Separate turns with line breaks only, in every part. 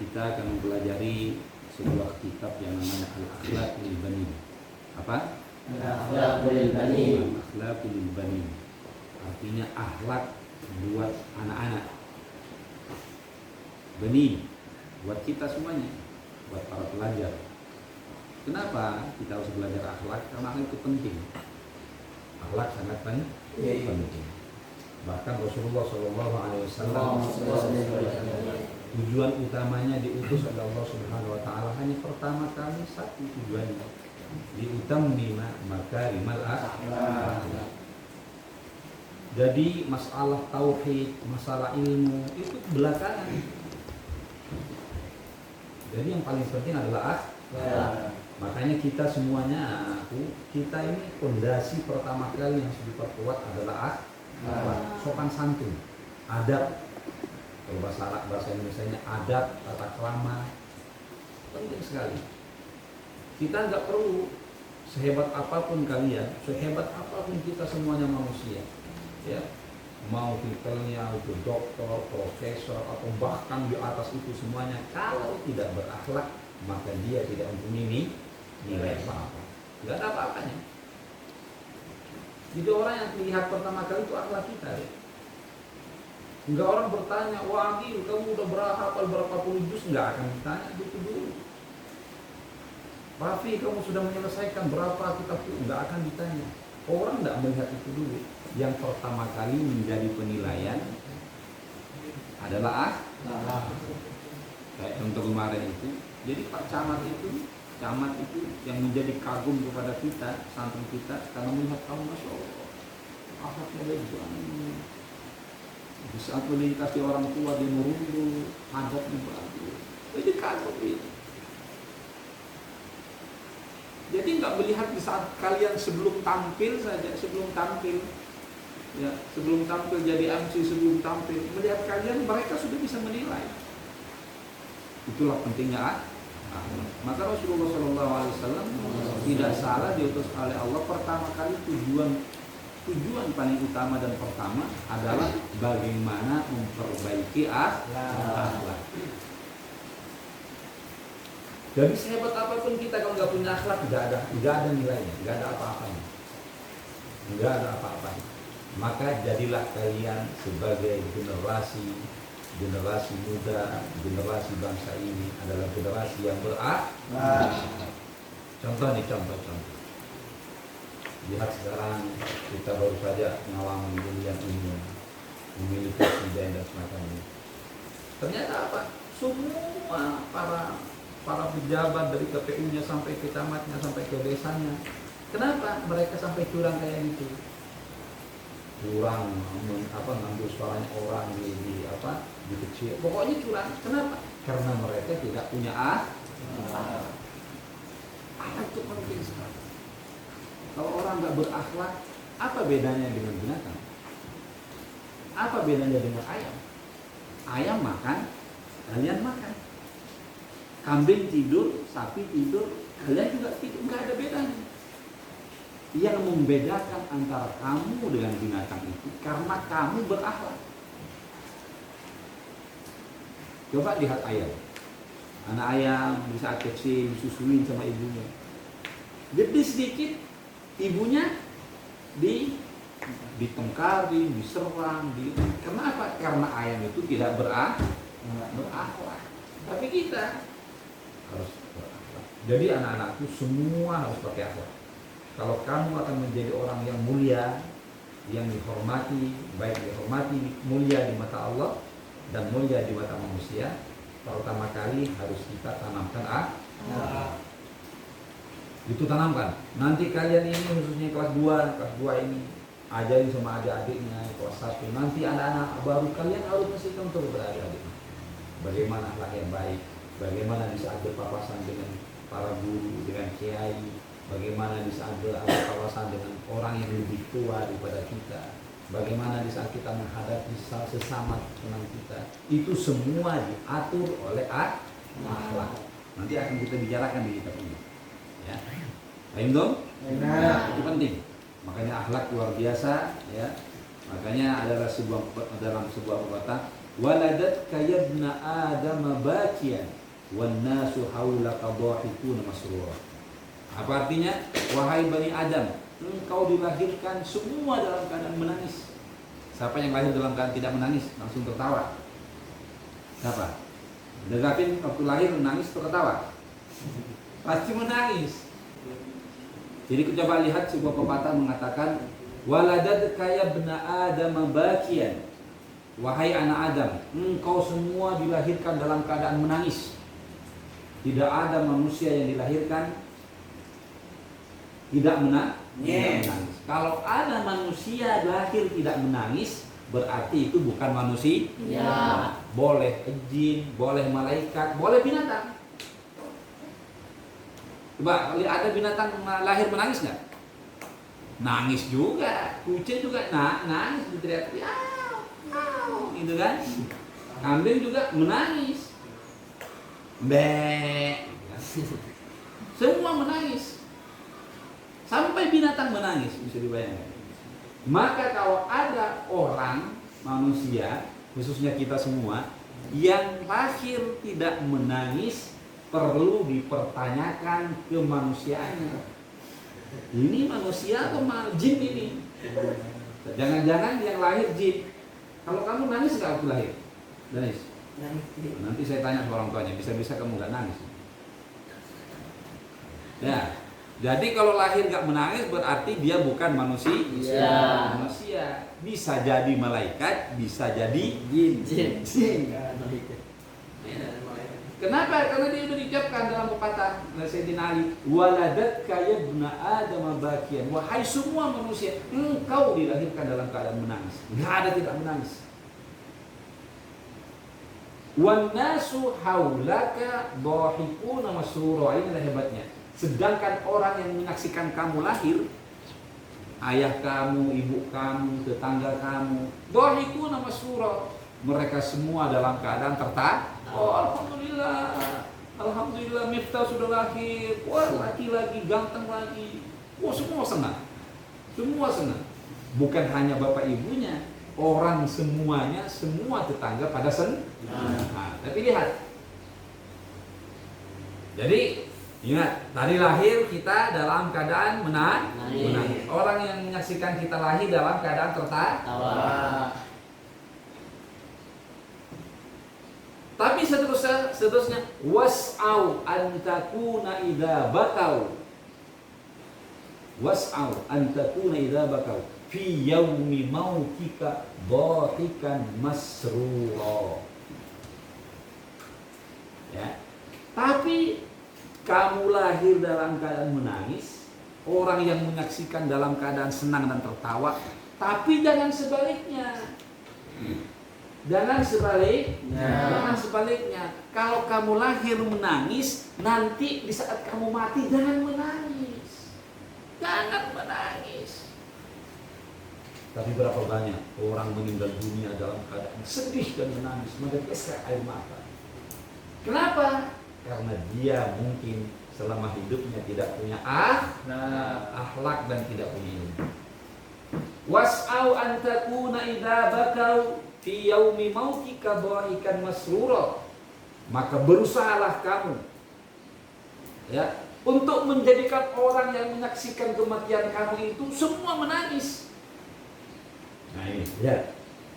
kita akan mempelajari sebuah kitab yang namanya Al-Akhlaqul Bani. Apa?
Al-Akhlaqul Bani.
Al-Akhlaqul Bani. Artinya akhlak buat anak-anak. Bani buat kita semuanya, buat para pelajar. Kenapa kita harus belajar akhlak? Karena akhlak itu penting. Akhlak sangat penting. Bahkan Rasulullah SAW tujuan utamanya diutus oleh Allah Subhanahu Wa Taala hanya pertama kali satu tujuannya, diutammima makarimal akhlak. Jadi masalah tauhid, masalah ilmu itu belakangan. Jadi yang paling penting adalah akhlak. Makanya kita semuanya, kita ini fondasi pertama kali yang harus diperkuat adalah akhlak, sopan santun, adab. Kalau bahasa Indonesia-nya adab, tata krama, penting sekali. Kita nggak perlu sehebat apapun kalian, sehebat apapun kita semuanya manusia, ya, mau titelnya itu dokter, profesor, atau bahkan di atas itu semuanya, kalau tidak berakhlak maka dia tidak mempunyai nilai apa-apa, nggak ada apa-apanya. Jadi orang yang dilihat pertama kali itu akhlak kita, ya. Enggak orang bertanya, wah Adil, kamu udah hafal berapa puluh juz? Enggak akan ditanya itu dulu. Rafi, kamu sudah menyelesaikan berapa kitab? Enggak akan ditanya. Orang enggak melihat itu dulu. Yang pertama kali menjadi penilaian adalah kayak contoh kemarin itu. Jadi Pak Camat itu yang menjadi kagum kepada kita, santri kita, karena melihat kamu, Masya Allah, akhlaknya baik banget. Di saat melintasi orang tua dia merunduk, adabnya bagus. Jadi kagum itu. Jadi nggak melihat di saat kalian sebelum tampil saja, sebelum tampil jadi MC, sebelum tampil, melihat kalian mereka sudah bisa menilai. Itulah pentingnya akhlak. Maka Rasulullah SAW tidak salah diutus oleh Allah pertama kali tujuan paling utama dan pertama adalah bagaimana memperbaiki akhlak. Jadi sehebat apapun kita kalau nggak punya akhlak, nggak ada nilainya, nggak ada apa-apanya, nggak ada apa-apanya. Maka jadilah kalian sebagai generasi muda, generasi bangsa ini adalah generasi yang berakhlak. Contoh. Lihat sekarang kita baru saja ngawang kuliah umum, memiliki sidang dan semacamnya. Ternyata apa? Semua para pejabat dari KPU-nya sampai ke camatnya sampai ke desanya. Kenapa mereka sampai curang kayak gitu? Curang, ngambil suaranya orang di kecil. Pokoknya curang. Kenapa? Karena mereka tidak punya akhlak. Akhlak itu penting sekali. Kalau orang nggak berakhlak, apa bedanya dengan binatang? Apa bedanya dengan ayam? Ayam makan, kalian makan. Kambing tidur, sapi tidur, kalian juga tidur. Nggak ada bedanya. Yang membedakan antara kamu dengan binatang itu karena kamu berakhlak. Coba lihat ayam. Anak ayam di saat kecil disusuin sama ibunya. Gede sedikit, ibunya ditengkarin, diserang, kenapa? Karena ayam itu tidak berakhlak. Tapi kita harus berakhlak. Jadi anak-anakku semua harus pakai akhlak. Kalau kamu akan menjadi orang yang mulia, yang dihormati, baik dihormati, mulia di mata Allah dan mulia di mata manusia, pertama kali harus kita tanamkan akhlak. Itu tanamkan. Nanti kalian ini khususnya kelas 2 ini ajarin sama adik-adiknya kelas 1. Nanti anak-anak baru kalian harus mesti contoh kepada adik-adik. Bagaimana akhlak yang baik, bagaimana bisa ada papasan dengan para guru, dengan kiai, bagaimana bisa ada papasan dengan orang yang lebih tua daripada kita, bagaimana di saat kita menghadapi sesama teman kita. Itu semua diatur oleh akhlak. Nanti akan kita bicarakan di kitab ini. Ya. Paham dong? Nah, itu penting. Makanya akhlak luar biasa, ya. Makanya adalah dalam sebuah pepatah, waladatka yabna adam bakiyan wan nasu haulaka dhahikun masrura. Apa artinya? Wahai Bani Adam, engkau dilahirkan semua dalam keadaan menangis. Siapa yang lahir dalam keadaan tidak menangis langsung tertawa? Siapa? Deketin waktu lahir menangis atau ketawa? Pasti menangis. Jadi coba lihat sebuah pepatah mengatakan, waladatka yabna adam bakiyan. Wahai anak Adam, engkau semua dilahirkan dalam keadaan menangis. Tidak ada manusia yang dilahirkan tidak menangis. Kalau ada manusia lahir tidak menangis, berarti itu bukan manusia.
Ya.
Boleh jin, boleh malaikat, boleh binatang. Coba ada binatang lahir menangis nggak? Nangis juga, kucing juga nangis, berteriak, gitu kan? Kambing juga menangis, semua menangis, sampai binatang menangis, bisa dibayangkan. Maka kalau ada orang manusia, khususnya kita semua, yang lahir tidak menangis, perlu dipertanyakan kemanusiaannya. Ini manusia atau jin ini? Jangan-jangan yang lahir jin. Kalau kamu nangis nggak waktu lahir? Nangis? Nanti saya tanya sama orang tuanya, bisa-bisa kamu nggak nangis. Ya, jadi kalau lahir nggak menangis berarti dia bukan manusia.
Ya.
Manusia bisa jadi malaikat, bisa jadi
Jin.
Kenapa? Karena dia sudah diucapkan dalam pepatah Sayyidina Ali, waladatka yabna adam bakiyan. Wahai semua manusia, engkau dilahirkan dalam keadaan menangis. Enggak ada tidak menangis. Wan nasu haulaka dhahikuna masrura. Inilah hebatnya. Sedangkan orang yang menyaksikan kamu lahir, ayah kamu, ibu kamu, tetangga kamu, dhahikuna masrura, mereka semua dalam keadaan tertawa. Oh, alhamdulillah, alhamdulillah, Miftah sudah lahir. Wah, laki-laki ganteng lagi. Wah, semua senang, semua senang. Bukan hanya bapak ibunya, orang semuanya, semua tetangga pada senang. Nah, tapi lihat. Jadi ingat, tadi lahir kita dalam keadaan menangis. Orang yang menyaksikan kita lahir dalam keadaan tertawa. Tapi seterusnya was'au an takuna idza bakau. Was'au an takuna idza bakau fi yaumi mautika dhahikan masrura. Ya. Tapi kamu lahir dalam keadaan menangis, orang yang menyaksikan dalam keadaan senang dan tertawa, tapi jangan sebaliknya. Jangan sebaliknya. Kalau kamu lahir menangis, nanti di saat kamu mati jangan menangis. Jangan menangis. Tapi berapa banyak orang meninggal dunia dalam keadaan sedih dan menangis, meneteskan air mata. Kenapa? Karena dia mungkin selama hidupnya tidak punya akhlak dan tidak punya ilmu. Was'au an takuna idza bakau fi yaumi mautika dhahikan masrura. Maka berusahalah kamu ya untuk menjadikan orang yang menyaksikan kematian kamu itu semua menangis. Nah ini ya,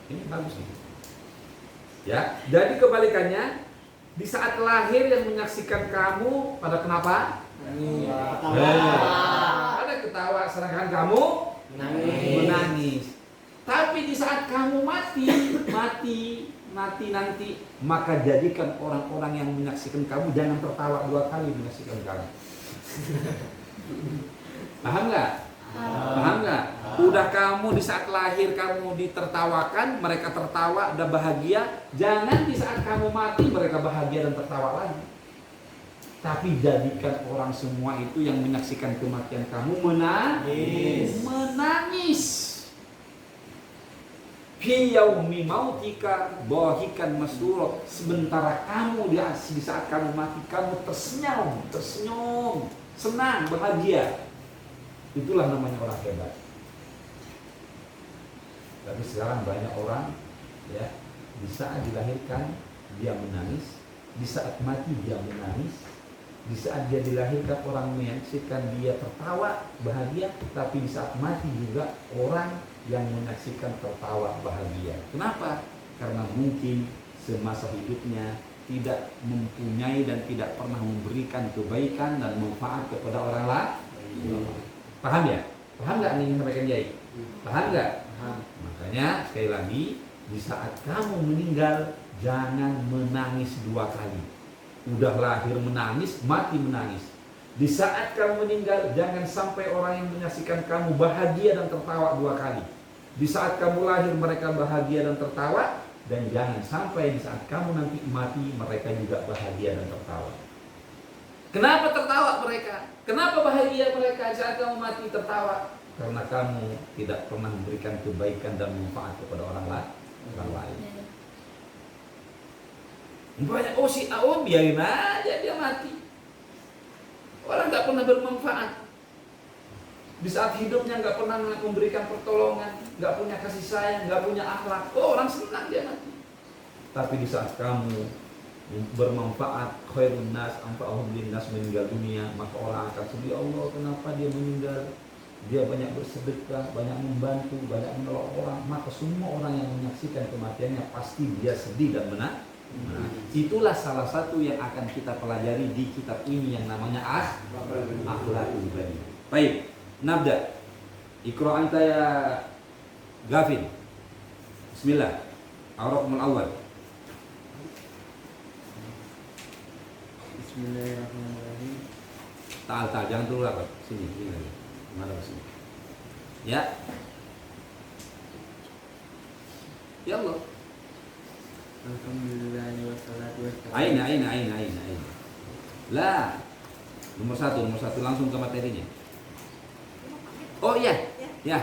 ini bagus nih. Ya, jadi kebalikannya, di saat lahir yang menyaksikan kamu pada kenapa? Ada ketawa, sedangkan kamu menangis. Tapi di saat kamu mati nanti, maka jadikan orang-orang yang menyaksikan kamu jangan tertawa dua kali menyaksikan kamu. Paham nggak? Paham nggak? Udah kamu di saat lahir kamu ditertawakan, mereka tertawa, udah bahagia. Jangan di saat kamu mati mereka bahagia dan tertawa lagi. Tapi jadikan orang semua itu yang menyaksikan kematian kamu menangis. Fi yaumi mautika dhahikan masrura. Sementara kamu di saat kamu mati kamu tersenyum, senang, bahagia. Itulah namanya orang hebat. Tapi sekarang banyak orang ya, di saat dilahirkan dia menangis, di saat mati dia menangis, di saat dia dilahirkan orang menyaksikan dia tertawa bahagia, tapi di saat mati juga orang yang menyaksikan tertawa bahagia. Kenapa? Karena mungkin semasa hidupnya tidak mempunyai dan tidak pernah memberikan kebaikan dan manfaat kepada orang lain. Paham ya? Paham nggak nih mereka Kiai? Paham nggak? Makanya sekali lagi, di saat kamu meninggal jangan menangis dua kali. Udah lahir menangis, mati menangis. Di saat kamu meninggal jangan sampai orang yang menyaksikan kamu bahagia dan tertawa dua kali. Di saat kamu lahir mereka bahagia dan tertawa, dan jangan sampai di saat kamu nanti mati mereka juga bahagia dan tertawa. Kenapa tertawa mereka? Kenapa bahagia mereka saat kamu mati tertawa? Karena kamu tidak pernah memberikan kebaikan dan manfaat kepada orang lain. Banyak si A, biarin aja dia mati. Orang nggak pernah bermanfaat. Di saat hidupnya nggak pernah memberikan pertolongan, nggak punya kasih sayang, nggak punya akhlak, orang senang dia mati. Tapi di saat kamu bermanfaat, khairun nas, anfa'uhum linnas, meninggal dunia, maka orang akan sedih, Allah kenapa dia meninggal? Dia banyak bersedekah, banyak membantu, banyak menolong orang, maka semua orang yang menyaksikan kematiannya pasti dia sedih dan menang. Itulah salah satu yang akan kita pelajari di kitab ini yang namanya Akhlaqul Bani. Baik, nabda. Iqra anta ya Gafin. Bismillah. Ar-Raqmul Awwal.
Bismillahirrahmanirrahim.
Ta'al, jangan dulu rapat. Sini lagi. Mana sini? Ya. Ya Allah.
Alhamdulillah wassalatu wassalamu.
Aina. Lah. Nomor satu langsung ke materinya. Oh iya. Ya.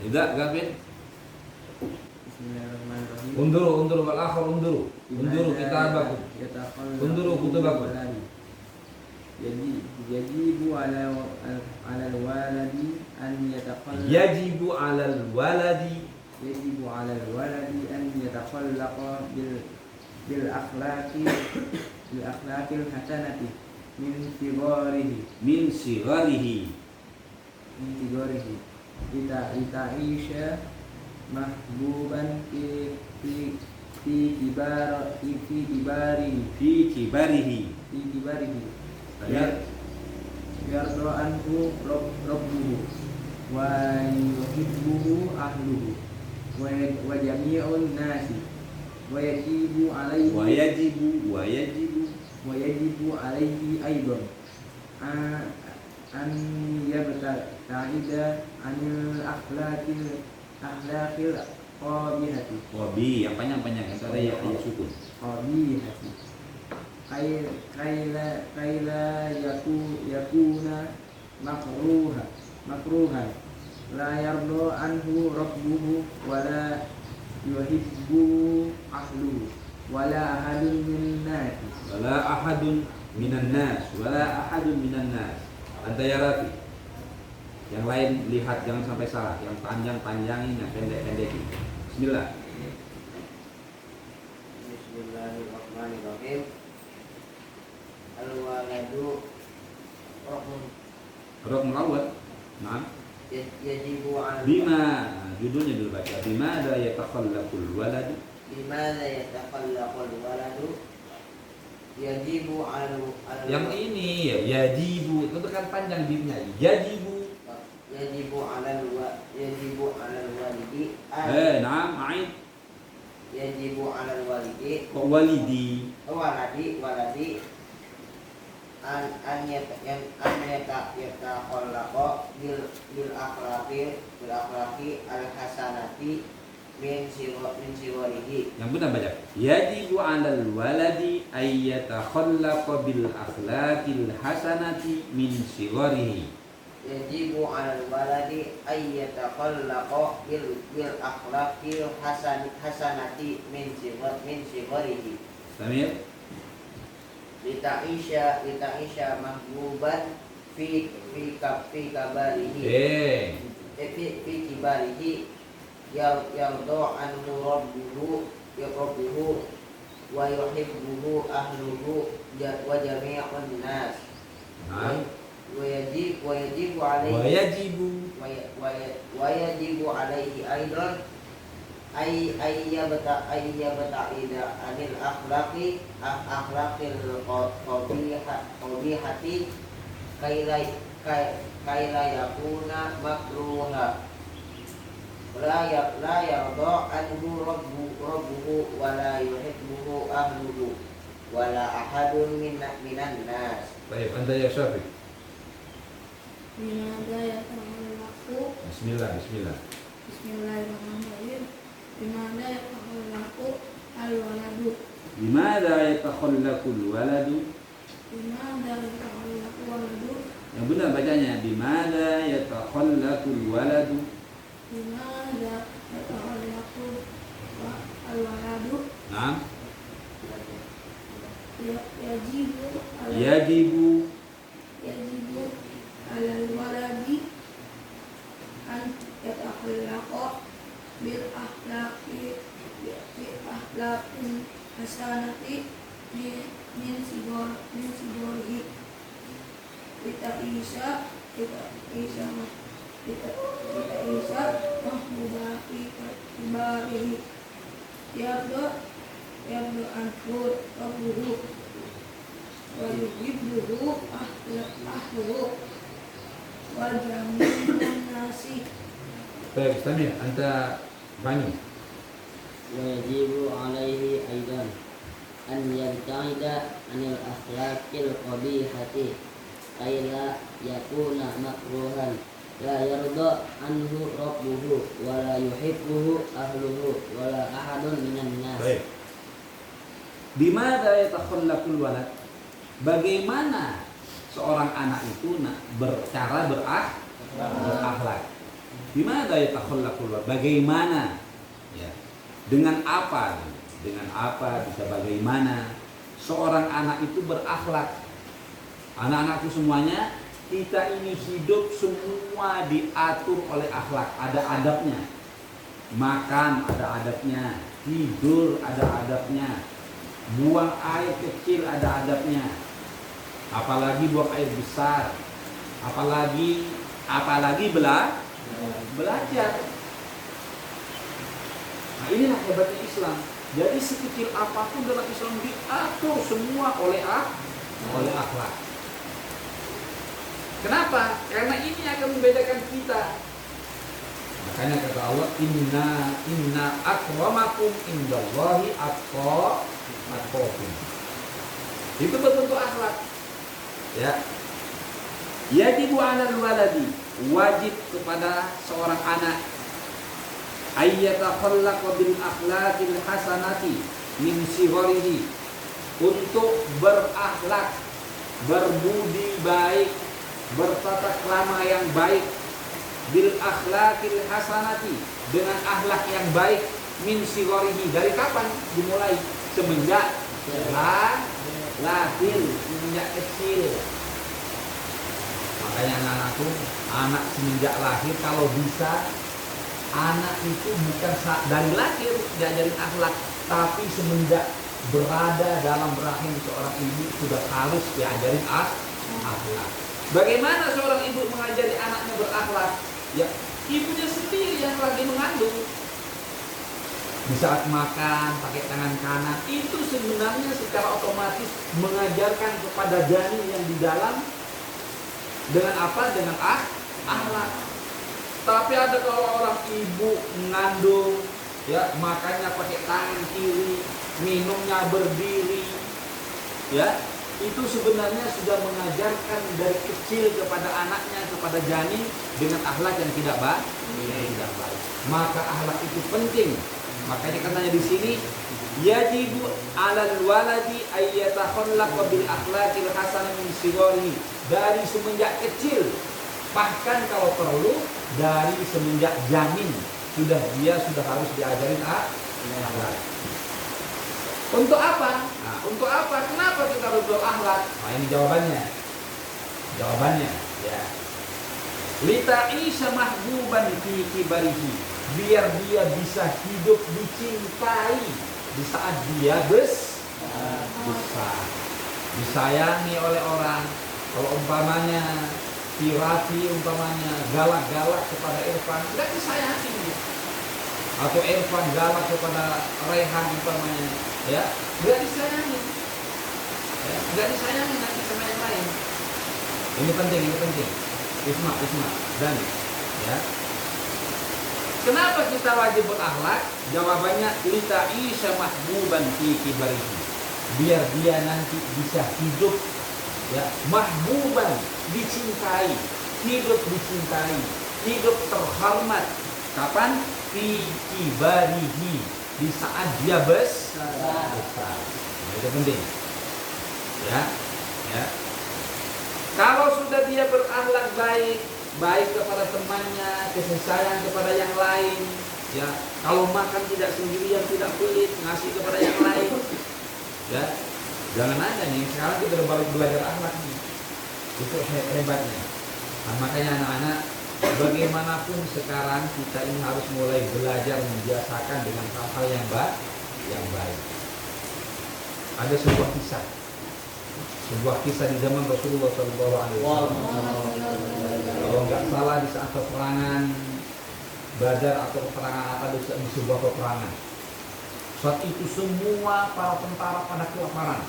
Tidak, Gavin.
Bismillahirrahmanirrahim.
Unduru wal akhir unduru kitabakum. Unduru kutubakum.
Yajibu ala al-waladi an yatakhallaq.
Yajibu 'alal waladi an yatakhallaqa bil akhlaqil hasanati min sigarihi Ita'isha mahbuban fi kibarihi yardo anhu rabbuhu wa yuhibbuhu ahluhu wa jami'un nasi wa yajibu alaihi aidan an yabta'ida anil akhlaqil qabihati. Yang panjang antara ya sukun.
Qabihati. Kaila yakuna makruhan la yardo anhu rabbuhu wala yuhibbu ahluhu wala ahadun minan nas. Anta ya Rafi. Yang lain lihat, jangan sampai salah. Yang panjang-panjangin, yang pendek-pendekin. Bismillah. Bismillahirrahmanirrahim. Al-waladu
Raqmul Awwal. Nah.
Yajibu al
Bima, judulnya dulu baca. Bimada yatakhallaqul waladu.
Yajibu al
Yang ini ya yajibu, itu kan panjang bibnya. Yajibu
alal walidi
na'am, ain.
yajibu alal walidi
Kok walidi?
waladi an yatakhallaqo bil akhlaqi al hasanati min siwarihi.
Yang benar baca. Yajibu 'alal waladi ay yatakhallaqa bil akhlaqil hasanati min sigharihi.
Yajibu 'alal waladi ay yatakhallaqa bil akhlaqil hasanati min sigharihi. Samir.
Lita'isha mahbuban fi kabarihi fi kibarihi yardo anhu rabbuhu wa yuhibbuhu ahluhu wa jami'un nas wa yajibu alaihi aidan ayyabta'ida anil akhlaqil qabihati kaila yakuna makruha la yarda anhu rabbuhu wa la yuhibbuhu ahluhu wa la ahadun minan nas.
Baik, Anda ya Syafiq.
Bimada yatahallaqu Bismillahirrahmanirrahim. Bimada yatahallaqu al-waladu.
Bimada yatakhallaqul waladu.
Bimada yatahallaqu waladu.
Yang benar bacanya bimada yatakhallaqul waladu.
Bimada yatahallaqu al-waladu.
Naam.
Yajibu
Yajibu
alal waladi an yatakhallaqa bil akhlaqin hasanati min sigorihi kita Isa mahmudati kibarihi yardo anhu rabbuhu wa yuhibbuhu ahluhu wa jami'un nasi.
Baik, Samir, Anta Bani.
Wajibu alaihi aidan an yabta'ida anil akhlaqil qabihati kaila yakuna makruhan la yarda anhu rabbuhu wa la yuhibbuhu ahluhu wa la ahadun minan nas.
Baik. Bimada yatakhallaqul walad? Bagaimana seorang anak itu bercara berakhlak? Bimada yatakhallaqul walad? Bagaimana? Ya. Dengan apa? Dengan apa bisa bagaimana seorang anak itu berakhlak? Anak-anakku semuanya, kita ini hidup semua diatur oleh akhlak, ada adabnya. Makan ada adabnya, tidur ada adabnya, buang air kecil ada adabnya. Apalagi buang air besar, apalagi belajar. Nah, inilah hebatnya Islam. Jadi sekecil apapun dalam Islam diatur semua oleh akhlak. Kenapa? Karena ini akan membedakan kita. Makanya kata Allah, inna akramakum indallahi atqakum. Itu bentuk akhlak. Ya. Yajibu 'alal waladi, wajib kepada seorang anak ayyatakhallaq bil akhlaqil hasanati min sigharihi, untuk berakhlak, berbudi baik, bertata krama yang baik, bil akhlaqil hasanati, dengan akhlak yang baik, min sigharihi, dari kapan dimulai? Semenjak lahir, semenjak kecil. Makanya anak-anakku, anak semenjak lahir kalau bisa, anak itu bukan dari lahir diajarin akhlak, tapi semenjak berada dalam rahim seorang ibu sudah harus diajarin akhlak. Bagaimana seorang ibu mengajari anaknya berakhlak? Ya, ibunya sendiri yang lagi mengandung. Di saat makan pakai tangan kanan, itu sebenarnya secara otomatis mengajarkan kepada janin yang di dalam dengan apa? Dengan akhlak. Tapi ada kalau orang ibu mengandung, ya makannya pakai tangan kiri, minumnya berdiri, ya itu sebenarnya sudah mengajarkan dari kecil kepada anaknya, kepada janin dengan akhlak yang tidak baik. Maka akhlak itu penting. Makanya katanya di sini, yajibu 'alal waladi ayyatakhallaq bil akhlaqil hasanah min sigharihi, dari semenjak kecil, bahkan kalau perlu dari semenjak janin dia sudah harus diajarin akhlak. Untuk apa? Nah, untuk apa? Kenapa kita harus berakhlak? Nah, ini jawabannya. Jawabannya, ya. Lita'isha mahbuban fi kibarihi. Biar dia bisa hidup dicintai di saat dia besar. Disayangi oleh orang. Kalau umpamanya Raffi umpamanya galak-galak kepada Irfan, nggak disayangi dia. Atau Irfan galak kepada Rehan umpamanya, ya nggak disayangi, ya, nggak disayangi nanti sama yang lain. Ini penting. Isma dan ya. Kenapa kita wajib berakhlak? Jawabannya lita'isha mahbuban fi kibarihi. Biar dia nanti bisa hidup, ya, mahbuban, dicintai, hidup dicintai, hidup terhormat. Kapan? Fi kibarihi, di saat dia besar. Nah, itu penting. Ya. Kalau sudah dia berakhlak baik kepada temannya, kasih sayang kepada yang lain, ya. Kalau makan tidak sendirian, tidak pelit, ngasih kepada yang lain, ya. Jangan aja nih, sekarang kita baru belajar akhlak nih. Itu hebatnya. Nah, makanya anak-anak, bagaimanapun sekarang kita ini harus mulai belajar membiasakan dengan hal-hal yang baik. Ada sebuah kisah di zaman Rasulullah SAW. Kalau nggak salah di saat peperangan Badar atau peperangan apa di sebuah peperangan. Saat itu semua para tentara pada kelaparan.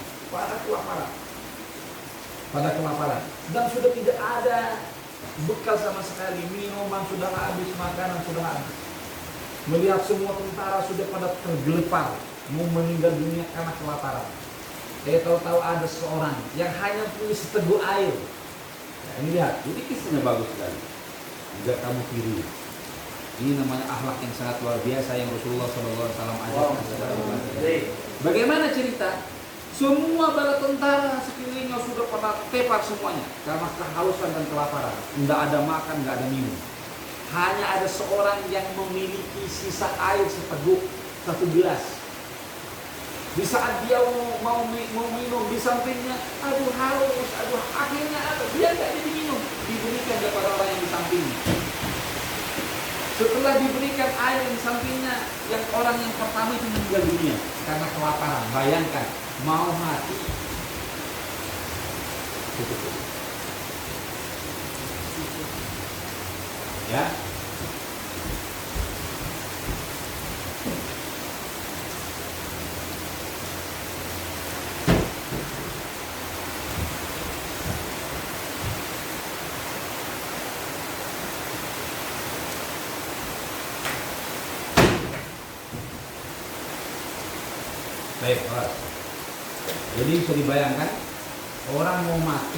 Dan sudah tidak ada bekal sama sekali, minuman sudah habis, makanan sudah habis. Melihat semua tentara sudah pada tergelepar, mau meninggal dunia karena kelaparan. Tahu-tahu ada seorang yang hanya punya seteguk air. Nah, ini lihat,
Jadi kisahnya bagus sekali. Jika kamu kiri, ini namanya akhlak yang sangat luar biasa yang Rasulullah SAW ajarkan.
bagaimana cerita? Semua bala tentara sekelilingnya sudah pada tepar semuanya karena kehausan dan kelaparan. Tidak ada makan, tidak ada minum. Hanya ada seorang yang memiliki sisa air seteguk, satu gelas. Di saat dia mau minum, di sampingnya, aduh haus, akhirnya apa? Dia nggak diminum, diberikan kepada orang yang di sampingnya. Setelah diberikan air di sampingnya, yang orang yang pertama itu meninggal dunia karena kelaparan. Bayangkan, mau mati. Ya. Baik, jadi bisa dibayangkan orang mau mati,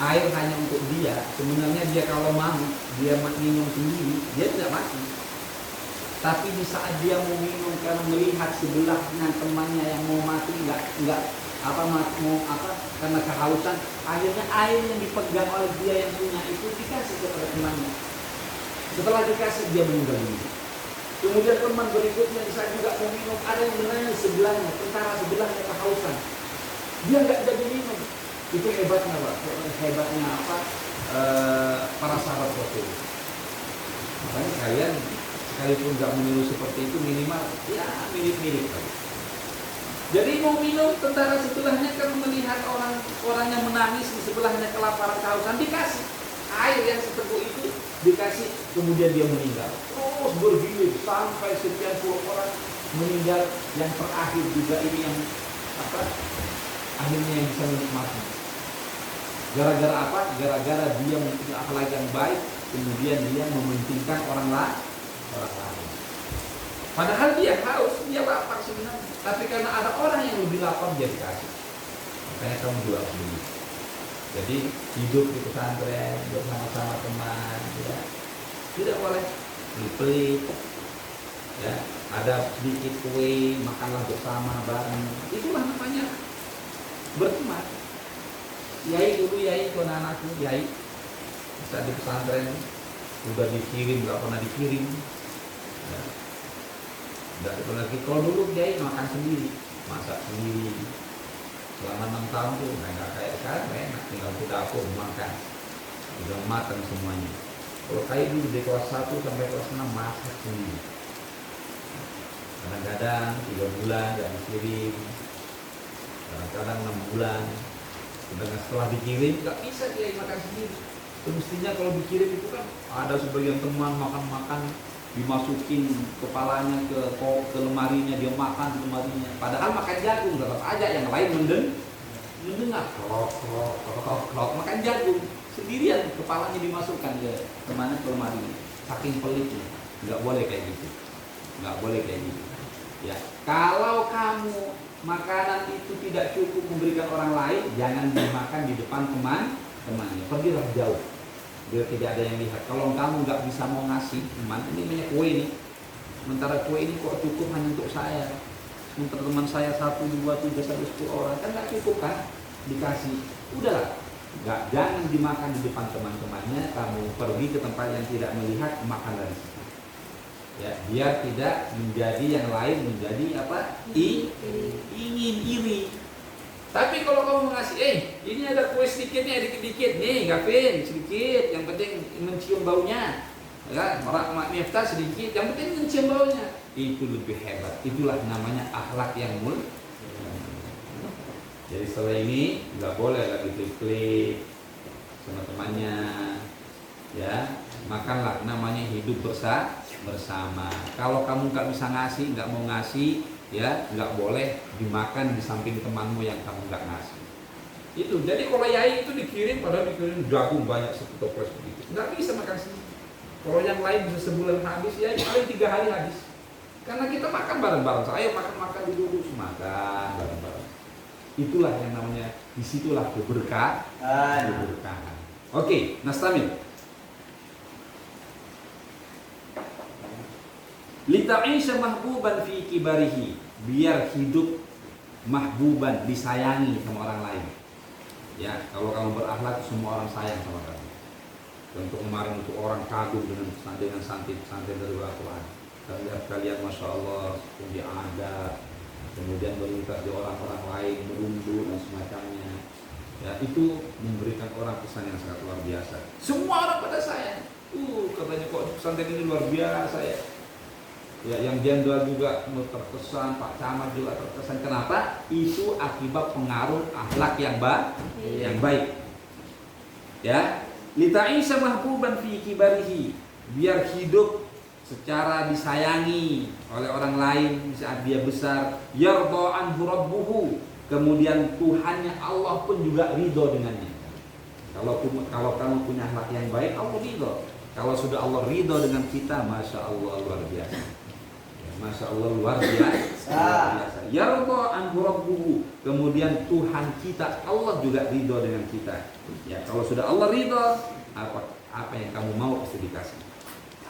air hanya untuk dia. Sebenarnya dia kalau mau dia minum sendiri, dia tidak mati. Tapi di saat dia mau minum karena melihat sebelahnya temannya yang mau mati karena kehausan, akhirnya air yang dipegang oleh dia yang punya itu dikasih kepada temannya. Setelah dikasih dia meninggal dunia. Kemudian teman berikutnya saya juga mau minum, ada yang menanya sebelahnya, tentara sebelahnya kehausan. Dia nggak jadi minum. Itu hebatnya, Pak. Hebatnya apa? Para sahabat Rasul. Makanya kalian sekalipun nggak meniru seperti itu, minimal ya mirip-mirip. Jadi mau minum, tentara sebelahnya kan melihat orang yang menangis di sebelahnya kelaparan kehausan, dikasih air yang seteguk itu, dikasih, kemudian dia meninggal. Terus bergilir sampai sekian puluh orang meninggal. Yang terakhir juga ini yang akhirnya yang bisa menikmati. Gara-gara apa? Gara-gara dia mempunyai akhlak yang baik, kemudian dia mementingkan orang lain. Padahal dia haus, dia lapar sebenarnya. Tapi karena ada orang yang lebih lapar, dia dikasih. Makanya kamu juga harus begitu. Jadi hidup di pesantren bersama-sama teman, ya. Tidak boleh pelit, ya. Ada sedikit kue, makanlah bersama bareng. Itulah namanya berteman. Yai dulu, yai ke anak-anakku, yai saat di pesantren udah dikirim, nggak pernah dikirim. Ya. Nggak pernah. Kalau dulu yai makan sendiri,
masak sendiri. Selama 6 tahun tuh nggak kayak sekarang, enak tinggal ke dapur makan, udah matang semuanya. Kalau kayak dulu dari kelas 1 sampai kelas 6 masak sendiri. Kadang-kadang 3 bulan nggak dikirim, kadang-kadang 6 bulan. Sedangkan setelah dikirim nggak bisa dia makan sendiri. Semestinya kalau dikirim itu kan ada sebagian teman makan-makan dimasukin kepalanya ke lemarinya, dia makan di lemarinya. Padahal makan jagung tetap aja yang lain mendengar klok makan jagung sendirian, kepalanya dimasukkan ke lemari. Saking pelitnya, nggak boleh kayak gitu, nggak boleh kayak gitu. Ya, kalau kamu makanan itu tidak cukup memberikan orang lain, jangan dimakan di depan temannya. Pergilah jauh, biar tidak ada yang lihat. Kalau kamu nggak bisa mau ngasih teman, ini banyak kue nih. Sementara kue ini kok cukup hanya untuk saya. Sementara teman saya 1, 2, 3, sampai 10 orang kan nggak cukup kan? Dikasih, udahlah. Jangan dimakan di depan teman-temannya. Kamu pergi ke tempat yang tidak melihat, makan dari situ. Ya, biar tidak menjadi yang lain menjadi apa? Ingin iri. Tapi kalau kamu ngasih, ini ada kue sedikit nih, dikit-dikit nih, Gavin sedikit, yang penting mencium baunya. Ya, Mak Miftah sedikit, yang penting mencium baunya. Itu lebih hebat. Itulah namanya akhlak yang mulia. Jadi setelah ini nggak boleh lagi klik-klik sama temannya. Ya, makanlah, namanya hidup bersama. Kalau kamu nggak bisa ngasih, nggak mau ngasih, ya nggak boleh dimakan di samping temanmu yang kamu nggak ngasih. Itu. Jadi kalau yai itu dikirim, padahal dikirim jagung banyak satu toples begitu, nggak bisa makan sendiri. Kalau yang lain bisa sebulan habis, ya paling 3 hari habis. Karena kita makan bareng-bareng. Ayo makan dulu, makan bareng-bareng. Itulah yang namanya, disitulah keberkahan. Oke, nastamil. Lita'isha mahbuban fi kibarihi, biar hidup mahbuban, disayangi sama orang lain. Ya, kalau kamu berakhlak, semua orang sayang sama kamu. Untuk kemarin itu orang kagum dengan santri dari Al-Quran. Kalian Masya Allah punya adat, kemudian melintas di orang-orang lain, merunduk dan semacamnya. Ya, itu memberikan orang kesan yang sangat luar biasa. Semua orang pada sayang. Katanya kok pesantren ini luar biasa ya. Ya, yang jenderal juga terkesan, Pak Camat juga terkesan. Kenapa? Itu akibat pengaruh akhlak yang baik. Ya, lita'isha mahbuban fi kibarihi, biar hidup secara disayangi oleh orang lain saat dia besar. Yarda anhu rabbuhu, kemudian Tuhannya Allah pun juga ridho dengannya. Kalau kamu punya akhlak yang baik, Allah ridho. Kalau sudah Allah ridho dengan kita, Masya Allah luar biasa. Masya Allah luar biasa. Yarda anhu rabbuhu, kemudian Tuhan kita Allah juga ridho dengan kita. Ya, kalau sudah Allah ridho, apa yang kamu mau pasti dikasih.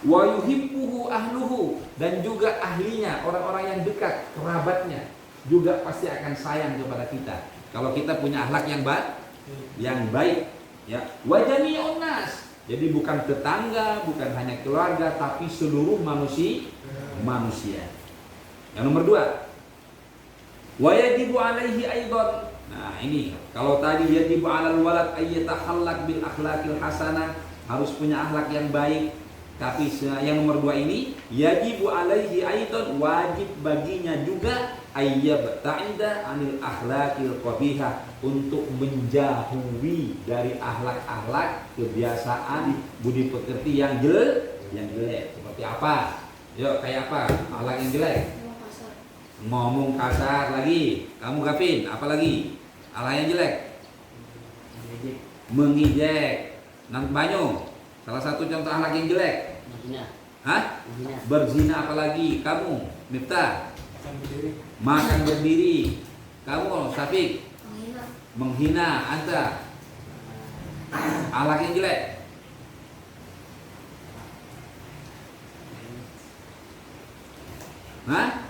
Wa yuhibbuhu ahluhu, dan juga ahlinya, orang-orang yang dekat, kerabatnya juga pasti akan sayang kepada kita. Kalau kita punya akhlak yang baik, ya. Wa jami'un nas, jadi bukan tetangga, bukan hanya keluarga, tapi seluruh manusia. Yang nomor 2, wa yajibu alaihi aidan. Nah, ini kalau tadi yajibu alal walad ayyatahallaq bil akhlaqil hasanah, harus punya akhlak yang baik. Tapi yang nomor 2 ini, yajibu alaihi aidan, wajib baginya juga ayyabta'ida anil akhlaqil qabihah, untuk menjauhi dari akhlak-akhlak, kebiasaan, budi pekerti yang jelek. Seperti apa? Yuk, kayak apa? Akhlak yang jelek. Ngomong kasar lagi. Kamu Gavin, apa lagi? Akhlak yang jelek. Mengijek. Nang banyu. Salah satu contoh akhlak yang jelek. Berzina, apalagi? Kamu Miftah. Makan berdiri. Kamu Syafiq. Menghina. Anta. Akhlak yang jelek.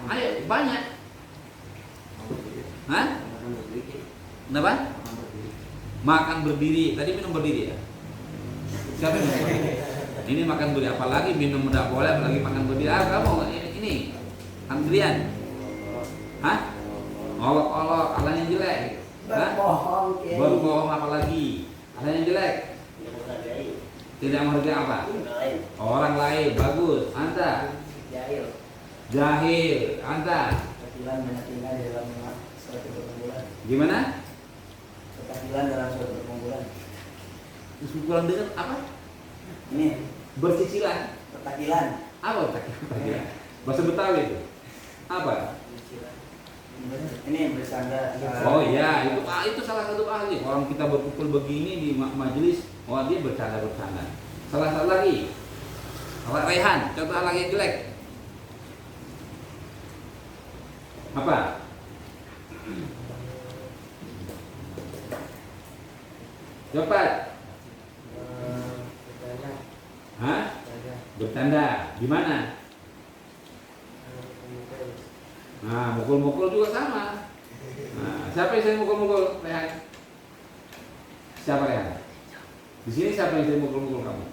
Ayo, banyak. Kenapa? Makan berdiri. Tadi minum berdiri ya? Siapa yang minum berdiri? Ini makan berdiri, apalagi minum tidak boleh, apalagi makan berdiri. Kamu ini Andrian. ngolok-olok, akhlak yang jelek. Hah?
Berbohong, Kiai.
Berbohong apalagi? Akhlak yang jelek. Tidak menghargai apa? Orang lain. Bagus. Anta?
Jahil.
Jahil. Anta?
Kecilan menyakitkan dalam suatu perkumpulan.
Gimana?
Kecilan dalam suatu perkumpulan.
Kurang dengar apa?
Ini
Bercicilan.
ketakilan.
Apa bercicilan? Bahasa Betawi itu. Apa?
Ini bersanda.
Oh iya, itu salah satu ahli. Orang kita berkumpul begini di majelis, oh dia bercanda-bercanda. Salah satu lagi, Pak Rehan, contoh lagi yang jelek. Apa? Cepat. Hah? Bercanda. Di mana? Nah, mukul-mukul juga sama. Nah, siapa yang sering mukul-mukul, Rehan? Siapa Rehan? Di sini siapa yang sering mukul-mukul kamu?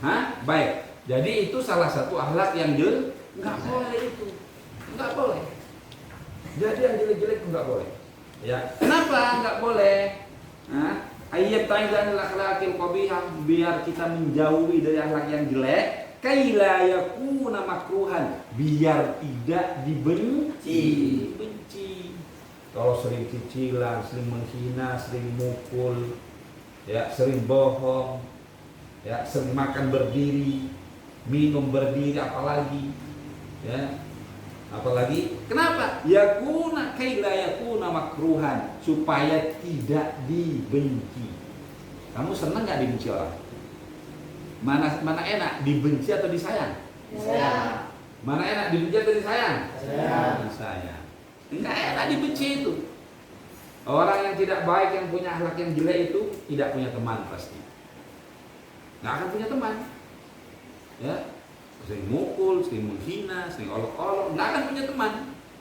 Hah? Baik. Jadi itu salah satu akhlak yang nggak boleh itu, nggak boleh. Jadi yang jelek-jelek itu nggak boleh. Ya. Kenapa nggak boleh? Nah, ayat ta'ala akhlakil qabihah, biar kita menjauhi dari akhlak yang jelek. Kaila yakuna makruhan, biar tidak dibenci. Kalau sering cicilan, sering menghina, sering mukul, ya sering bohong, ya sering makan berdiri, minum berdiri, apalagi, ya apalagi. Kenapa? Yakuna kaila yakuna makruhan, supaya tidak dibenci. Kamu senang nggak dibenci orang? Mana enak, dibenci atau disayang?
Saya.
Mana enak, dibenci atau disayang?
Saya.
Disayang. Enggak enak dibenci itu. Orang yang tidak baik, yang punya akhlak yang jelek itu tidak punya teman pasti. Nggak akan punya teman. Ya, sering mukul, sering menghina, sering olok-olok, nggak akan punya teman.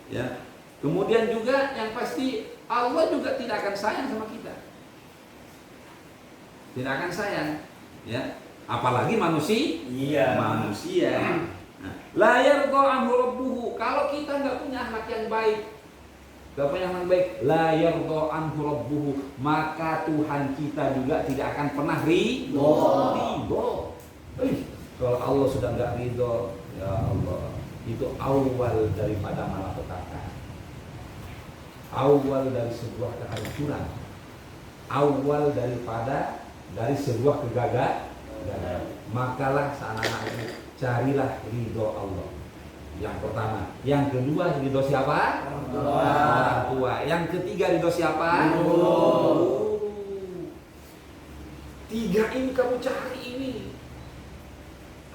Ya. Kemudian juga yang pasti Allah juga tidak akan sayang sama kita. Tidak akan sayang. Ya. Apalagi manusia.
Iya.
Manusia. Nah, la yarda anhu rabbuhu. Kalau kita nggak punya akhlak yang baik, nggak punya akhlak yang baik, la yarda anhu rabbuhu, maka Tuhan kita juga tidak akan pernah ridho. Kalau Allah sudah nggak ridho, ya Allah, itu awal daripada malapetaka, awal dari sebuah kehancuran, awal dari sebuah kegagalan. Makalah seanak-anakku, carilah ridho Allah. Yang pertama, yang kedua ridho siapa? Orang tua. Yang ketiga ridho siapa? Guru. Tiga ini kamu cari ini.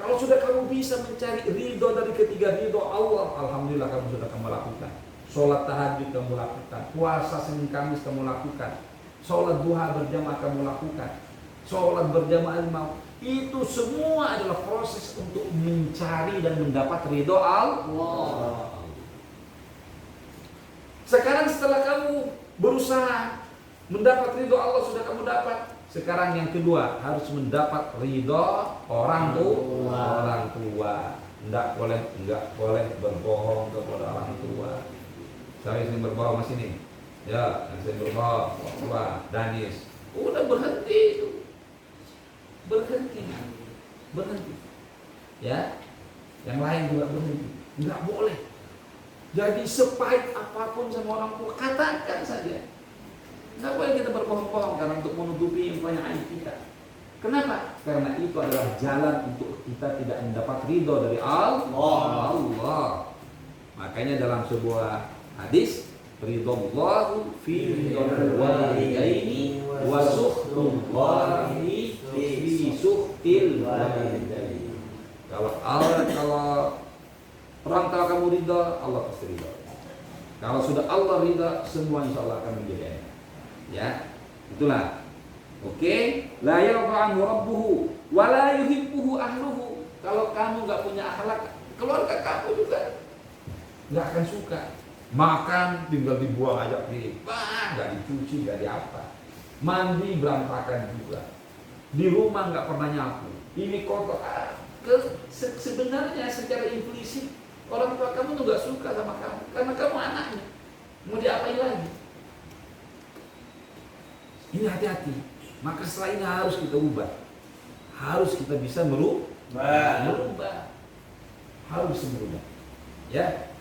Kalau sudah kamu bisa mencari ridho dari ketiga ridho Allah, alhamdulillah kamu sudah kamu lakukan. Sholat tahajud kamu lakukan, puasa Senin Kamis kamu lakukan, sholat duha berjamaah kamu lakukan, sholat berjamaah mau. Itu semua adalah proses untuk mencari dan mendapat ridho Allah. Sekarang setelah kamu berusaha mendapat ridho Allah, sudah kamu dapat. Sekarang yang kedua, harus mendapat ridho orang tua. Enggak boleh berbohong kepada orang tua. Saya sering berbohong mas ini. Ya, yang sering berbohong tua, Danis. Udah berhenti itu. Berhenti. Ya, yang lain juga berhenti. Enggak boleh. Jadi sepahit apapun sama orang tua, katakan saja. Enggak boleh kita berbohong-bohong karena untuk menutupi yang banyak aib kita. Kenapa? Karena itu adalah jalan untuk kita tidak mendapat ridho dari Allah. Makanya dalam sebuah hadis, ridallahu fi ridhal walidaini wa sukhtullahi fi sukhtil walidaini. Kalau orang tua kamu ridho, Allah pasti ridho. Kalau sudah Allah ridho, semua insya Allah akan menjadi enak. Ya, itulah. Oke, la yarda anhu rabbuhu wa la yuhibbuhu ahluhu. Kalau kamu nggak punya akhlak, keluarga kamu juga nggak akan suka. Makan tinggal dibuang aja piring, nggak dicuci, nggak diapa. Mandi berantakan juga. Di rumah nggak pernah nyapu. Ini kotor. Sebenarnya secara implisit Orang tua kamu tuh gak suka sama kamu karena kamu anaknya. Mau diapain lagi? Ini hati-hati. Maka setelah ini harus kita ubah. Harus kita bisa merubah. Harus bisa merubah. Ya.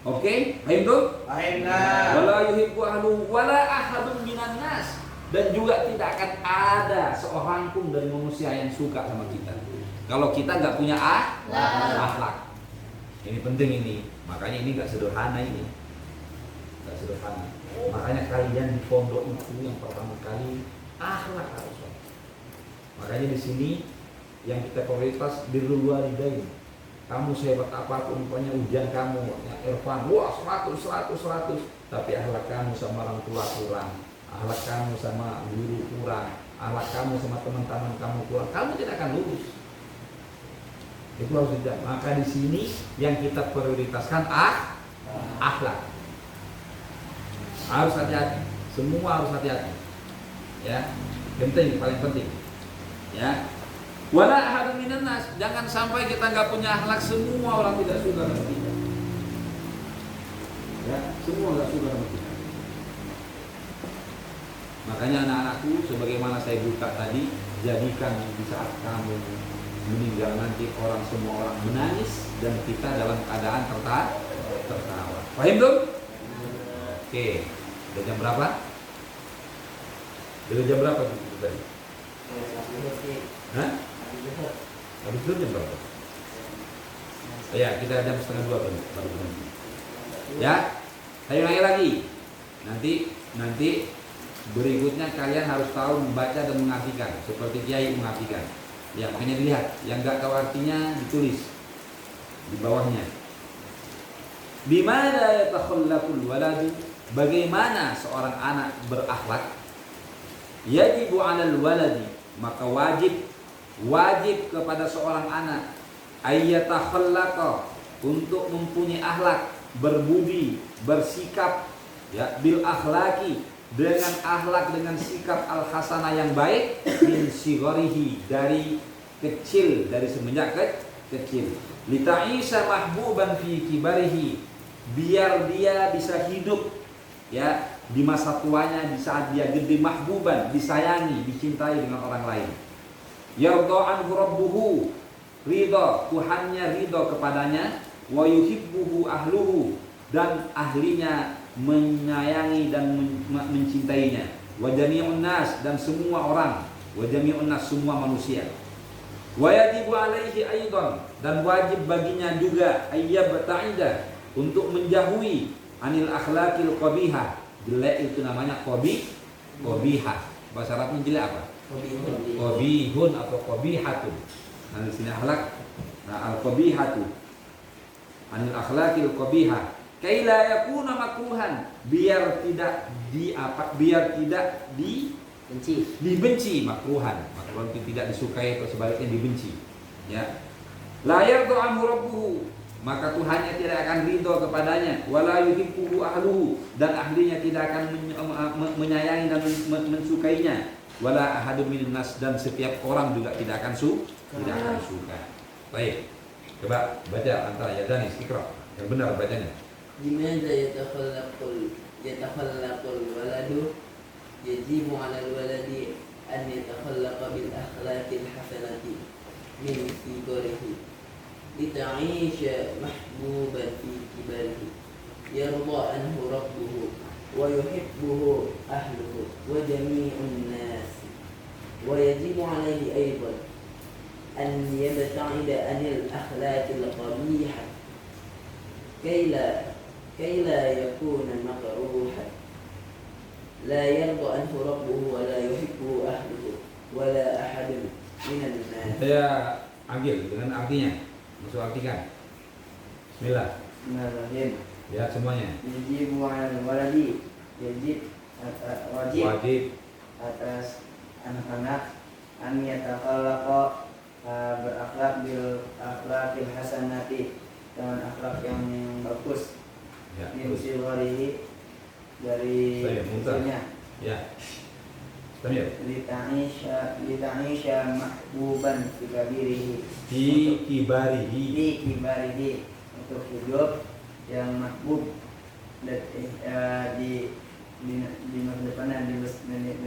Oke, paham tuh?
Pahimlah.
Wala yuhibbu ahluhu wala ahadun minan nas. Dan juga tidak akan ada seorang pun dari manusia yang suka sama kita kalau kita nggak punya akhlak. Ini penting ini. Makanya ini nggak sederhana ini. Nggak sederhana. Makanya kalian di pondok itu yang pertama kali akhlak harus. Makanya di sini yang kita prioritas birrul walidain. Kamu sehebat apapun umpamanya ujian kamu, ya Irfan, wah 100, tapi akhlak kamu sama orang tua kurang, akhlak kamu sama guru kurang, akhlak kamu sama teman-teman kamu kurang, kamu tidak akan lulus. Itu harus dijaga. Maka di sini yang kita prioritaskan akhlak. Harus hati-hati, semua harus hati-hati. Ya, penting, paling penting. Ya. Wala ahadun minan nas, jangan sampai kita nggak punya akhlak, semua orang tidak suka sama kita. Ya, semua nggak suka sama kita. Makanya anak-anakku, sebagaimana saya buka tadi, jadikan di saat kamu meninggal nanti semua orang menangis dan kita dalam keadaan tertawa. Paham dong? Oke, udah jam berapa? Udah jam berapa tadi? Hah? Habis itu jam berapa? Ya, kita jam 1:30 baru berhenti. Ya, saya ulangi lagi. Nanti berikutnya kalian harus tahu membaca dan mengartikan seperti kiai mengartikan. Ya, makanya dilihat. Yang nggak tahu artinya ditulis di bawahnya. Bimana yatakhallaqul waladu? Bagaimana seorang anak berakhlak? Yajibu 'alal waladi, maka wajib kepada seorang anak ayyatakhallaqa, untuk mempunyai akhlak, berbudi, bersikap ya bil akhlaki, dengan akhlak, dengan sikap al hasanah yang baik, min sigorihi, dari kecil, dari semenjak kecil, lita'isa mahbuban fi kibarihi, biar dia bisa hidup ya di masa tuanya, di saat dia gede, mahbuban, disayangi, dicintai dengan orang lain. Yardha anhu rabbuhu, ridha, Tuhannya ridha kepadanya, wa yuhibbuhu ahluhu, dan ahlinya menyayangi dan mencintainya, wa jami'un nas, dan semua orang, wa jami'un nas, semua manusia. Wa yajibu alaihi aidan, dan wajib baginya juga ayyabta'ida, untuk menjauhi anil akhlaqil qabihah. Jelek itu namanya qabihah. Bahasa Arabnya jelek apa? Qabihun atau qabihatun. Nah, di sini akhlak, al qabihatu anil akhlaqil qabihah. Kaila yakuna makruhan, biar tidak dibenci makruhan. Makruhan itu tidak disukai atau sebaliknya dibenci. Ya. La yardu anhu rabbuhu, maka Tuhannya tidak akan ridho kepadanya. Wala yuhibbuhu ahluhu, dan ahlinya tidak akan menyayangi dan mensukainya. Wala ahadun minan nas, dan setiap orang juga tidak akan suka. Baik. Coba baca antara Yadanis, Iqra. Yang benar bacanya.
Limadza yatakhallaqul waladu? Yajibu 'alal waladi an yatakhallaqa bil akhlaqil hasanati min sigarihi, lita'isha mahbuban fi kibarihi, yarda anhu rabbuhu wa yuhibbuhu ahluhu wa jami'un nas, wa yajibu 'alaihi aydan an yabta'ida anil akhlaqil qabihah kaila yakuna makruhan. La yarda anhu rabbuhu wa la yuhibbuhu ahluhu wa la ahadun minan nas.
Saya ambil dengan artinya. Masuk artikan. Bismillah.
Bismillahirrahmanirrahim.
Lihat semuanya.
Yajibu 'alal waladi, wajib atas anak-anak an yatakhallaqa, berakhlak bil akhlaqil hasanati, dengan akhlak yang bagus.
Ya,
Min
terus.
sigarihi, dari kecilnya.
Ya. Sambil.
Lita'isha mahbuban fi kabirihi,
Fi kibarihi.
fi kibarihi, untuk hidup yang mahbub dan di masa depannya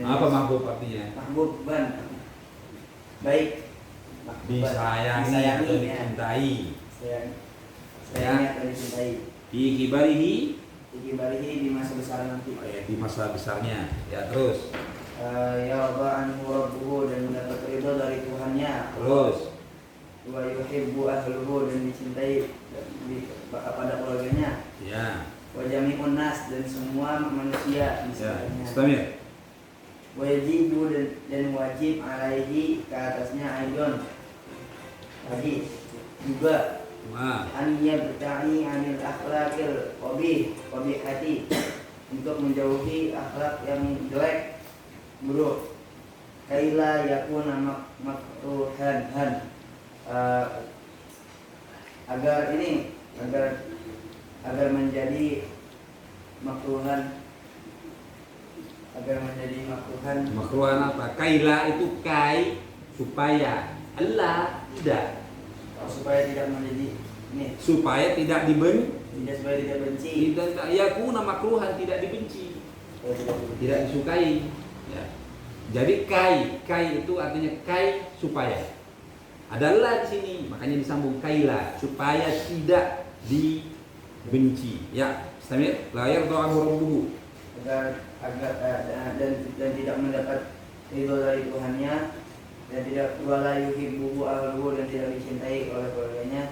Apa mahbub artinya?
mahbuban baik,
Disayangi atau dicintai.
sayangi atau dicintai.
Fi kibarihi,
Di masa besar nanti.
di masa besarnya. Ya terus.
Ya anhu rabbuhu, dan mendapat ridho dari Tuhannya.
Terus.
Wa yuhibbu ahluhu, dan dicintai pada keluarganya.
Ya.
Wa jami'un nas, dan semua manusia di
Ya.
sekitarnya.
Istamir.
Wa yajibu, dan wajib alaihi, ke atasnya aidon lagi juga
Nah,
an yabta'i anil akhlaqil qabihati, untuk menjauhi akhlak yang jelek buruk, kaila yakuna makruhan, agar menjadi makruhan,
makruhan apa? Kaila itu kai supaya, Allah tidak,
supaya tidak menjadi ini,
supaya tidak
supaya tidak benci,
tidak yakuna makruhan, tidak dibenci, tidak disukai. Ya. Jadi kai itu artinya kai supaya. Adalah di sini, makanya disambung kaila supaya tidak dibenci. Ya, istamir. La yardahu rabbuhu.
dan tidak mendapat ridho dari Tuhannya, dan tidak wala yuhibbuhu ahluhu, dan tidak dicintai oleh keluarganya,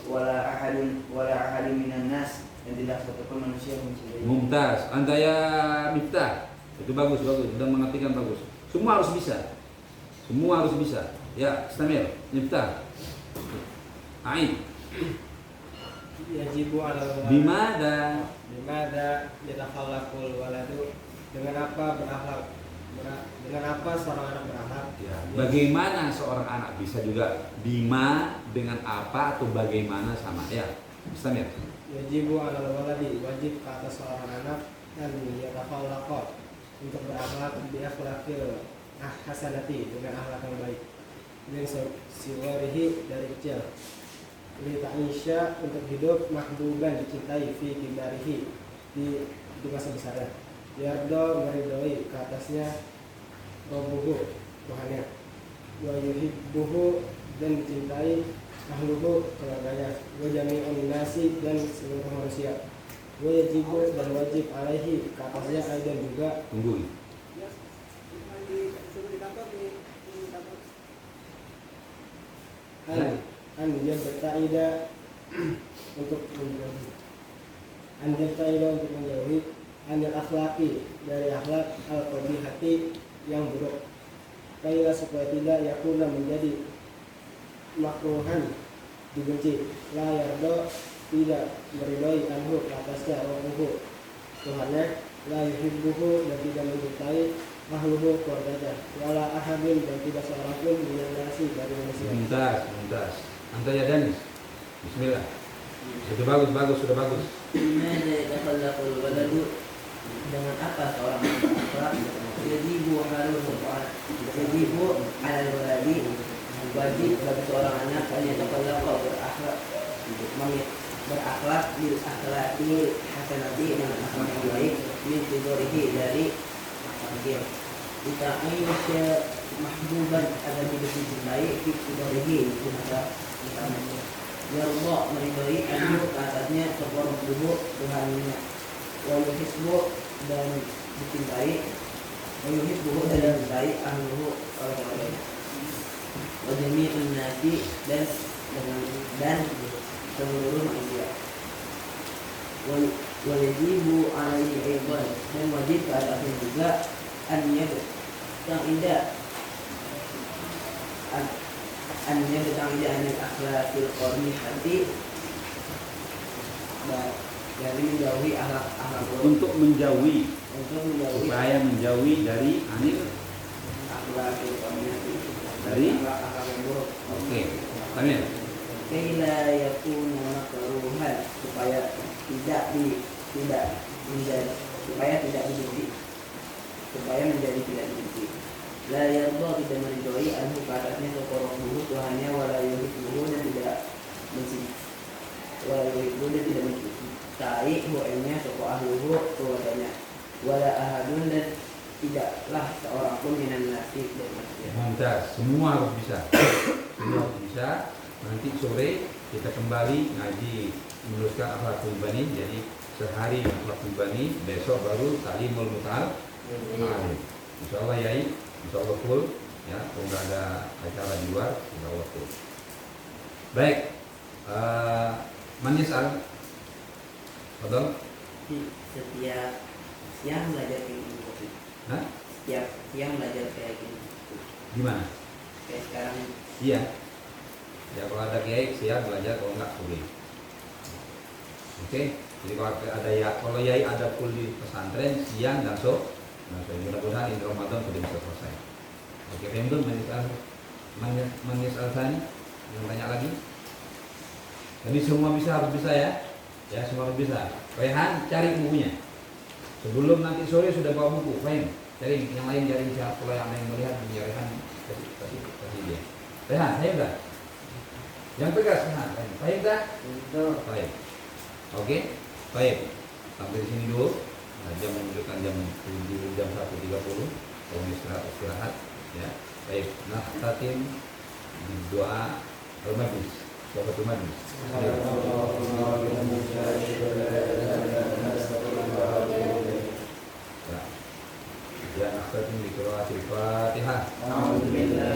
wala ahadun minan nas, dan tidak satupun manusia yang mencintai.
Mumtaz. Anta ya Miftah. Itu bagus, sudah mengartikan bagus. Semua harus bisa. Ya, istamir. Miftah. Ain.
Yajibu ala
Bimada.
yatakhallaqul waladu, dengan apa seorang anak berakhlak?
Ya, bagaimana seorang anak bisa juga bima dengan apa atau bagaimana sama ya. Istamir.
Yajibu ala waladi, wajib ke atas seorang anak dan yatakhallaqa, untuk berakhlak bi akhlaqil hasanati, dengan akhlak yang baik, min siwarihi, dari kecil, li ta'isya, untuk hidup mahbuban, dicintai, fi kibarihi, di masa besarnya, yardo, meridhoi, ke atasnya rabbuhu, Tuhannya, wa yuhibbuhu, dan dicintai ahluhu, keluarganya, wa jami'un nasi, dan seluruh manusia, wa yajibu, dan wajib alaihi, ke atasnya aidan juga,
Tunggu.
an yabta'ida, untuk menjauhi, anil akhlaki, dari akhlak al-qabihati, yang buruk, kaila, supaya tidak yakuna, menjadi makruhan, dibenci, la yardo, tidak meridhoi, anhu, atasnya rabbuhu, Tuhannya, la yuhibbuhu, dan tidak mencintai ahluhu, keluarganya, wala ahadin, dan tidak seorang pun minan nasi, dari manusia.
Mumtaz. Anta ya Danis. Bismillah. Sudah bagus.
Mada yatakhallaqul waladu, dengan apa seorang anak berakhlak? Yajibu alal waladi, wajib bagi seorang anak an yatakhallaqa, berakhlak bil akhlaqil hasanati, dengan akhlak yang baik, min tidorihi, dari kecil, dita'isya mahbuban, agar dicintai, fi tidorihi, di masa depannya, yarda, meridhoi, anhu, ke atasnya, sopor dulu Tuhannya, wa yuhibbu, dan dicintai, wa yuhibbu, dan dicintai, ahluhu, orang-orangnya, wa jami'un nasi, dan seluruh manusia, wa yajibu alaihi aidan, dan wajib ke atasnya juga anil akhlaqil qabihati, dari menjauhi akhlak buruk,
Untuk menjauhi
supaya
menjauhi dari anil
akhlaqil qabihati,
dari
akhlak yang buruk.
Oke. Tamir.
Kaila yakuna makruhan, supaya tidak menjadi tidak dibenci. La yarda, tidak meridhoi, anhu, ke atasnya, soporoh dulu Tuhannya, wala yuhibbuhu, dan tidak benci. wala yuhibbu dan tidak mencintai hu'nya soko ahluhu keluarganya, wala ahadun dan tidaklah seorang pun minan nasi dari manusia.
Mantap, semua harus bisa. Semua harus bisa. Nanti sore kita kembali ngaji meneruskan akhlakul bani. Jadi sehari akhlakul bani, besok baru talimul mutal. Insyaallah Yai, insyaallah full ya. Kalau nggak ada acara di luar, insyaallah full. Baik, manis al, betul?
Setiap siang belajar kayak gini kopi.
Hah?
Setiap siang belajar kayak gini.
Gimana?
Kayak sekarang
Iya. Ya kalau ada kiai siap belajar, kalau nggak sore. Oke. Jadi kalau Yai ada full di pesantren siang dan sore. Nah, mudah-mudahan ini Ramadan sudah bisa selesai. Oke, Remdul manis Alsani yang tanya lagi. Jadi semua harus bisa ya. Ya semua harus bisa. Rehan cari bukunya. Sebelum nanti sore sudah bawa buku. Fahim. Cari yang lain cari siapa kalau yang lain melihat ya Rehan kasih dia. Rehan, saya udah. Yang tegas Rehan. Fahim dah? Fahim. Oke. Baik. Sampai di sini dulu. Nah, jam menunjukkan jam 1.30. Kalau istirahat ya. Baik. Nah, tatim doa al-majlis. Doa majlis. Ya, akhirnya di Fatihah.
Alhamdulillah.